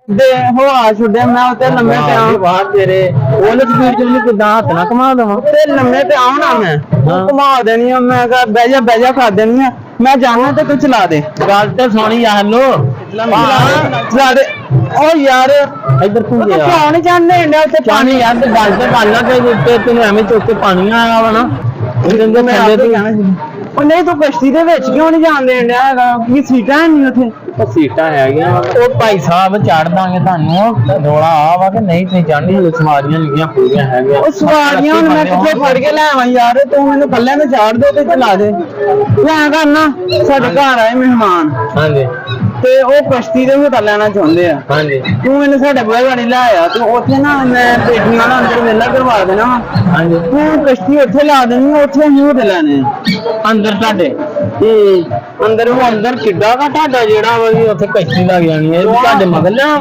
ਦੇ ਹਵਾ ਛੁੱਡਿਆ ਮੈਂ ਉੱਤੇ ਲੰਮੇ ਤੇ ਆਉਂ ਬਾਹਰ ਤੇਰੇ ਫੁੱਲ ਸਪੀਡ ਚ ਨਹੀਂ ਕਿਦਾਂ ਹੱਥ ਨਾ ਘੁਮਾ ਦਵਾਂ ਤੇ ਲੰਮੇ ਤੇ ਆਉਣਾ ਮੈਂ ਘੁਮਾ ਦੇਣੀ ਆ ਮੈਂ ਕਹਾ ਬਹਿ ਜਾ ਕਰ ਦੇਣੀ ਆ ਮੈਂ ਜਾਣਾ ਤੇ ਤੂੰ ਚਲਾ ਦੇ ਗੱਲ ਤੇ ਸੁਣੀ ਯਾਰ ਲੋ ਚਲਾ ਦੇ ਓ ਯਾਰ ਇੱਧਰ ਤੂੰ ਗਿਆ ਕਿਉਂ ਨਹੀਂ ਜਾਣਦੇ ਇੰਡੀਆ ਉੱਤੇ ਪਾਣੀ ਯਾਰ ਤੇ ਗੱਲ ਤੇ ਕਰ ਲਾ ਤੇ ਉੱਤੇ ਤੈਨੂੰ ਐਵੇਂ ਚੁੱਕ ਕੇ ਪਾਣੀ ਆਇਆ ਵਾ ਨਾ ਇਹਦੇ ਮੈਂ ਥੱਲੇ ਆਪੇ ਤੇ ਜਾਣਾ ਸੀ ਉਹ ਨਹੀਂ ਤੂੰ ਕਸ਼ਤੀ ਦੇ ਵਿੱਚ ਕਿਉਂ ਨਹੀਂ ਜਾਣਦੇ ਇੰਡੀਆ ਹੈਗਾ ਕੀ ਸੀਟਾਂ ਨਹੀਂ ਉੱਥੇ ਸੀਟਾਂ ਹੈਗੀਆਂ ਉਹ ਭਾਈ ਸਾਹਿਬ ਚੜ ਦਾਂਗੇ ਤੁਹਾਨੂੰ ਰੋਲਾ ਆ ਵਾ ਕਿ ਨਹੀਂ ਤੁਸੀਂ ਚੜ੍ਹਨੀ ਸਵਾਰੀਆਂ ਲਿਖੀਆਂ ਪੂਰੀਆਂ ਹੈਗੀਆਂ ਉਹ ਸਵਾਰੀਆਂ ਹੁਣ ਮੈਂ ਕਿੱਥੇ ਫੜ ਕੇ ਲੈ ਆਵਾਂ ਯਾਰ ਤੂੰ ਮੈਨੂੰ ਕੱਲਿਆਂ ਨੂੰ ਚਾੜ ਦੇ ਤੇ ਚਲਾ ਦੇ ਲੈ ਕਰਨਾ ਸਾਡੇ ਘਰ ਆਏ ਮਹਿਮਾਨ ਹਾਂਜੀ ਤੇ ਉਹ ਕਸ਼ਤੀ ਦੇ ਹਿੱਸਾ ਲੈਣਾ ਚਾਹੁੰਦੇ ਆ ਹਾਂਜੀ ਤੂੰ ਮੈਨੂੰ ਸਾਡੇ ਬੁਆ ਗਾੜੀ ਲੈ ਆਇਆ ਤੂੰ ਉੱਥੇ ਨਾ ਮੈਂ ਪੇਟੀਆਂ ਨਾਲ ਅੰਦਰ ਵੇਲਾ ਕਰਵਾ ਦੇਣਾ ਹਾਂਜੀ ਤੂੰ ਕਸ਼ਤੀ ਉੱਥੇ ਲਾ ਦੇਣੀ ਉੱਥੇ ਅਸੀਂ ਉਹਦੇ ਲੈਣੇ ਅੰਦਰ ਤੁਹਾਡੇ ਅੰਦਰ ਉਹ ਅੰਦਰ ਕਿੱਡਾ ਵਾ ਤੁਹਾਡਾ ਜਿਹੜਾ ਵਾ ਉੱਥੇ ਕਸ਼ਤੀ ਲੱਗ ਜਾਣੀ ਹੈ ਤੁਹਾਡੇ ਮਗਰ ਲਿਆ